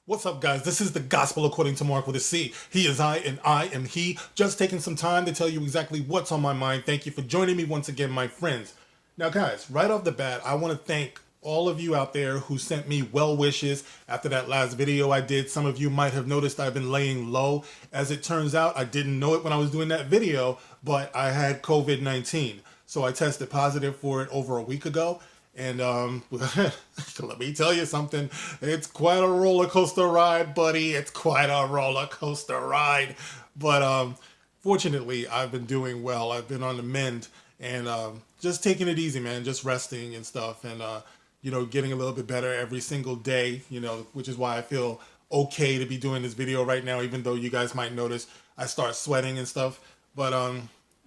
What's up, guys? This is the Gospel according to Mark with a C. He is I, and I am he. Just taking some time to tell you exactly what's on my mind. Thank you for joining me once again, my friends. Now, guys, right off the bat, I want to thank all of you out there who sent me well wishes after that last video I did. Some of you might have noticed I've been laying low. As it turns out, I didn't know it when I was doing that video, but I had COVID-19. So I tested positive for it over a week ago. And let me tell you something. It's quite a roller coaster ride, buddy. It's quite a roller coaster ride. But fortunately, I've been doing well. I've been on the mend and just taking it easy, man. Just resting and stuff, and getting a little bit better every single day. Which is why I feel okay to be doing this video right now, even though you guys might notice I start sweating and stuff. But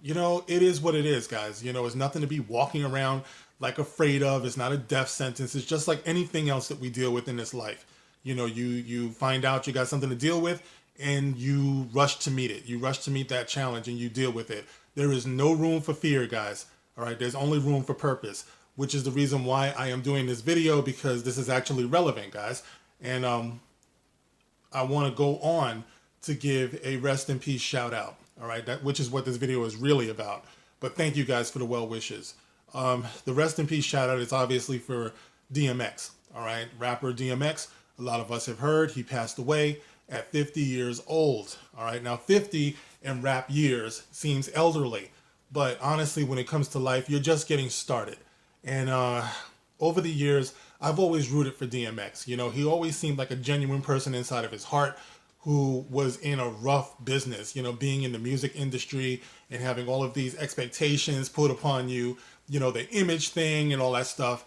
it is what it is, guys. It's nothing to be walking around like afraid of. It's not a death sentence. It's just like anything else that we deal with in this life. You find out you got something to deal with and you rush to meet it. You rush to meet that challenge and you deal with it. There is no room for fear, guys. All right, there's only room for purpose, which is the reason why I am doing this video, because this is actually relevant, guys. And I want to go on to give a rest in peace shout out. All right, which is what this video is really about. But thank you guys for the well wishes. The rest in peace shout out is obviously for DMX. All right, rapper DMX. A lot of us have heard he passed away at 50 years old. All right, now 50 in rap years seems elderly, but honestly, when it comes to life, you're just getting started. And over the years, I've always rooted for DMX. He always seemed like a genuine person inside of his heart, who was in a rough business, being in the music industry and having all of these expectations put upon you, the image thing and all that stuff.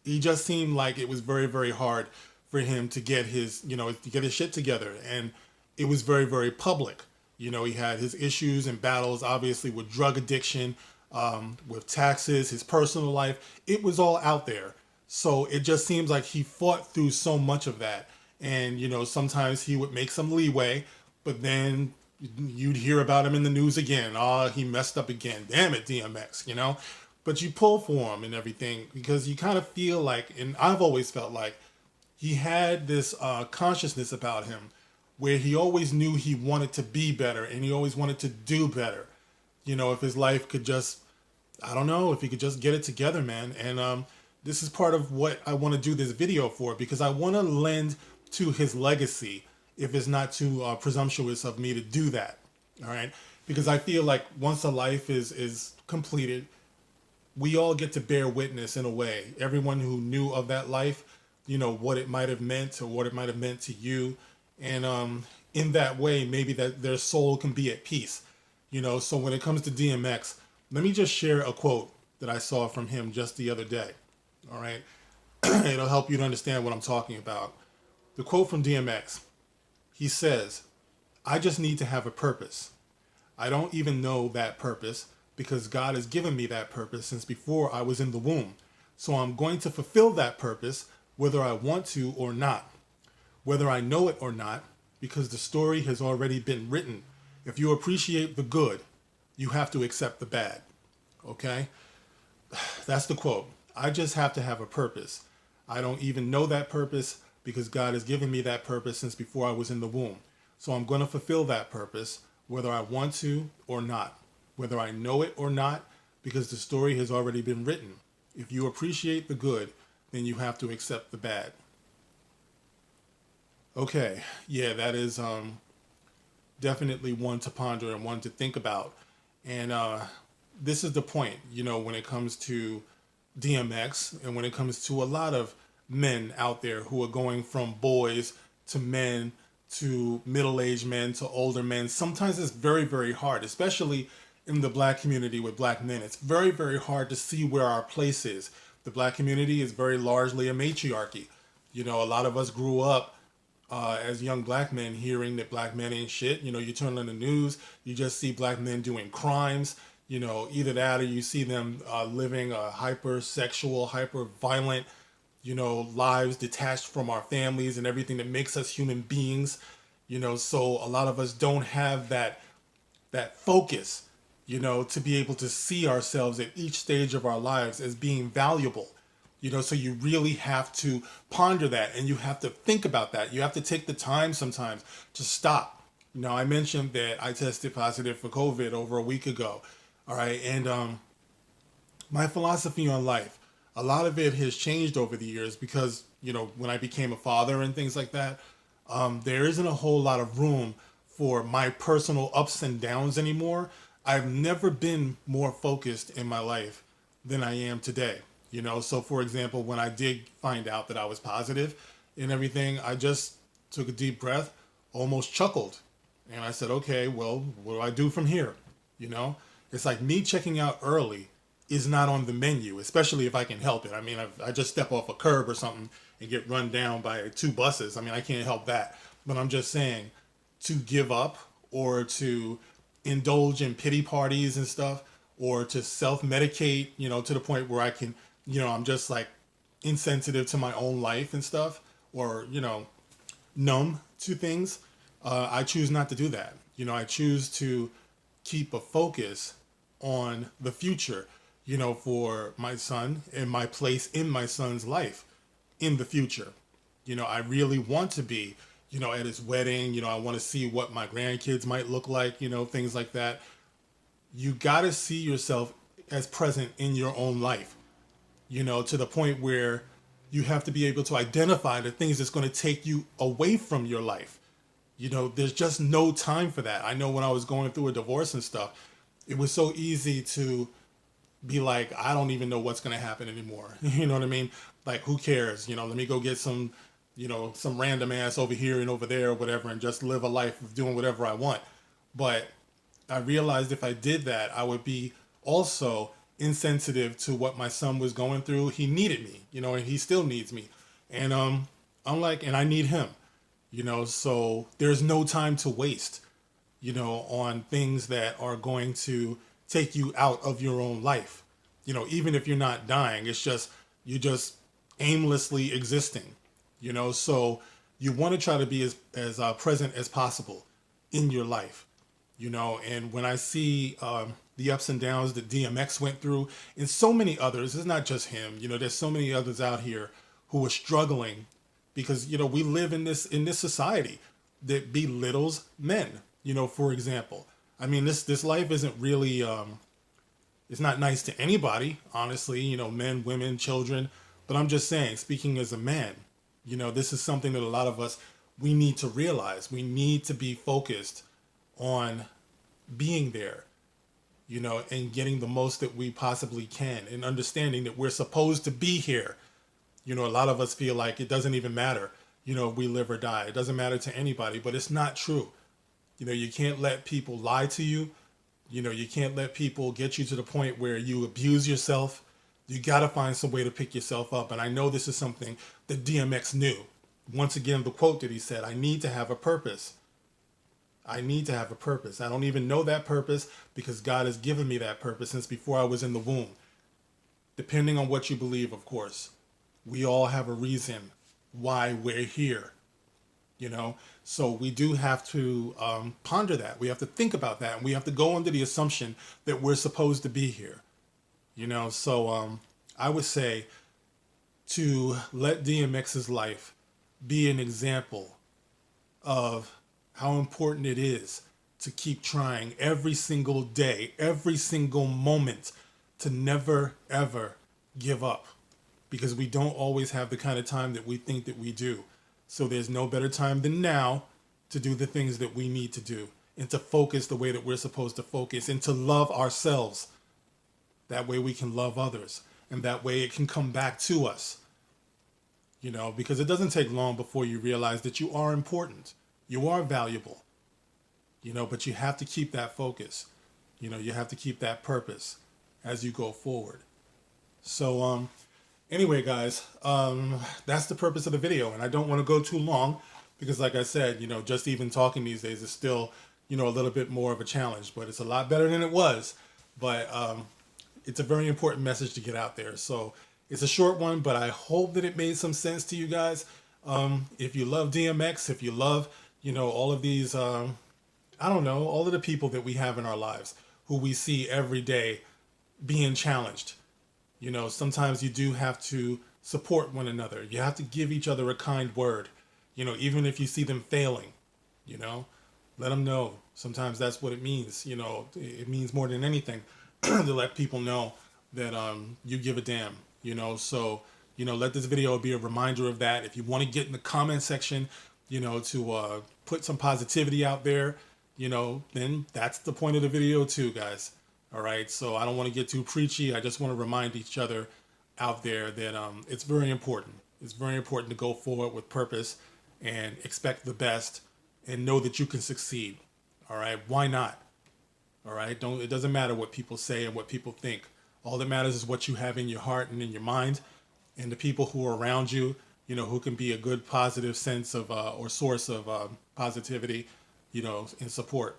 He just seemed like it was very, very hard for him to get his shit together. And it was very, very public. He had his issues and battles, obviously, with drug addiction, with taxes, his personal life. It was all out there. So it just seems like he fought through so much of that. And, sometimes he would make some leeway, but then you'd hear about him in the news again. Oh, he messed up again. Damn it, DMX, But you pull for him and everything, because you kind of feel like, and I've always felt like, he had this consciousness about him where he always knew he wanted to be better and he always wanted to do better. If his life could just, I don't know, if he could just get it together, man. And this is part of what I want to do this video for, because I want to lend to his legacy, if it's not too presumptuous of me to do that. All right, because I feel like once a life is completed, we all get to bear witness in a way. Everyone who knew of that life, what it might have meant or what it might have meant to you, and in that way, maybe that their soul can be at peace. So when it comes to DMX, let me just share a quote that I saw from him just the other day. All right, it'll help you to understand what I'm talking about. The quote from DMX, he says, "I just need to have a purpose. I don't even know that purpose, because God has given me that purpose since before I was in the womb. So I'm going to fulfill that purpose whether I want to or not, whether I know it or not, because the story has already been written. If you appreciate the good, you have to accept the bad." Okay? That's the quote. I just have to have a purpose. I don't even know that purpose, because God has given me that purpose since before I was in the womb. So I'm going to fulfill that purpose, whether I want to or not, whether I know it or not, because the story has already been written. If you appreciate the good, then you have to accept the bad. Okay, yeah, that is definitely one to ponder and one to think about. And this is the point, when it comes to DMX and when it comes to a lot of men out there who are going from boys to men to middle-aged men to older men. Sometimes it's very, very hard, especially in the black community with black men. It's very, very hard to see where our place is. The black community is very largely a matriarchy. A lot of us grew up as young black men hearing that black men ain't shit. You turn on the news, you just see black men doing crimes. Either that or you see them living a hyper-sexual, hyper-violent, lives detached from our families and everything that makes us human beings. So a lot of us don't have that focus, to be able to see ourselves at each stage of our lives as being valuable, So you really have to ponder that, and you have to think about that. You have to take the time sometimes to stop. I mentioned that I tested positive for COVID over a week ago. All right. And my philosophy on life, a lot of it has changed over the years because, when I became a father and things like that, there isn't a whole lot of room for my personal ups and downs anymore. I've never been more focused in my life than I am today. So for example, when I did find out that I was positive and everything, I just took a deep breath, almost chuckled. And I said, okay, well, what do I do from here? You know, it's like me checking out early is not on the menu, especially if I can help it. I mean, I just step off a curb or something and get run down by two buses. I mean, I can't help that. But I'm just saying, to give up or to indulge in pity parties and stuff, or to self-medicate, to the point where I can, I'm just like insensitive to my own life and stuff, or, numb to things. I choose not to do that. I choose to keep a focus on the future, for my son and my place in my son's life in the future. I really want to be, at his wedding. I want to see what my grandkids might look like, things like that. You got to see yourself as present in your own life, to the point where you have to be able to identify the things that's going to take you away from your life. There's just no time for that. I know when I was going through a divorce and stuff, it was so easy to be like, I don't even know what's going to happen anymore. You know what I mean? Like, who cares? Let me go get some, some random ass over here and over there or whatever, and just live a life of doing whatever I want. But I realized if I did that, I would be also insensitive to what my son was going through. He needed me, and he still needs me. And and I need him, so there's no time to waste, on things that are going to take you out of your own life. Even if you're not dying, it's just, you're just aimlessly existing, so you want to try to be as present as possible in your life, and when I see the ups and downs that DMX went through and so many others, it's not just him, there's so many others out here who are struggling because, we live in this society that belittles men, for example. I mean, this life isn't really, it's not nice to anybody, honestly, men, women, children. But I'm just saying, speaking as a man, this is something that a lot of us, we need to realize. We need to be focused on being there, and getting the most that we possibly can, and understanding that we're supposed to be here. A lot of us feel like it doesn't even matter, if we live or die. It doesn't matter to anybody, but it's not true. You can't let people lie to you. You can't let people get you to the point where you abuse yourself. You got to find some way to pick yourself up. And I know this is something that DMX knew. Once again, the quote that he said, I need to have a purpose. I need to have a purpose. I don't even know that purpose because God has given me that purpose since before I was in the womb. Depending on what you believe, of course. We all have a reason why we're here. So we do have to ponder that. We have to think about that. And we have to go under the assumption that we're supposed to be here. So I would say to let DMX's life be an example of how important it is to keep trying every single day, every single moment, to never, ever give up. Because we don't always have the kind of time that we think that we do. So there's no better time than now to do the things that we need to do, and to focus the way that we're supposed to focus, and to love ourselves. That way we can love others, and that way it can come back to us. Because it doesn't take long before you realize that you are important. You are valuable. But you have to keep that focus. You have to keep that purpose as you go forward. So, anyway, guys, that's the purpose of the video. And I don't want to go too long because, like I said, just even talking these days is still, a little bit more of a challenge. But it's a lot better than it was. But it's a very important message to get out there. So it's a short one, but I hope that it made some sense to you guys. If you love DMX, if you love, all of these, I don't know, all of the people that we have in our lives who we see every day being challenged. Sometimes you do have to support one another. You have to give each other a kind word. Even if you see them failing, you know, let them know. Sometimes that's what it means. It means more than anything to let people know that you give a damn. So let this video be a reminder of that. If you want to get in the comment section, to put some positivity out there, then that's the point of the video too, guys. All right. So I don't want to get too preachy. I just want to remind each other out there that it's very important. It's very important to go forward with purpose and expect the best and know that you can succeed. All right. Why not? All right. It doesn't matter what people say and what people think. All that matters is what you have in your heart and in your mind, and the people who are around you, who can be a good positive sense of or source of positivity, and support.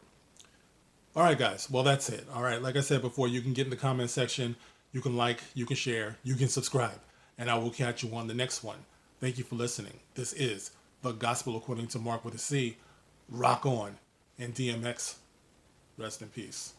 All right, guys. Well, that's it. All right. Like I said before, you can get in the comment section. You can like, you can share, you can subscribe, and I will catch you on the next one. Thank you for listening. This is The Gospel According to Mark with a C. Rock on. And DMX, rest in peace.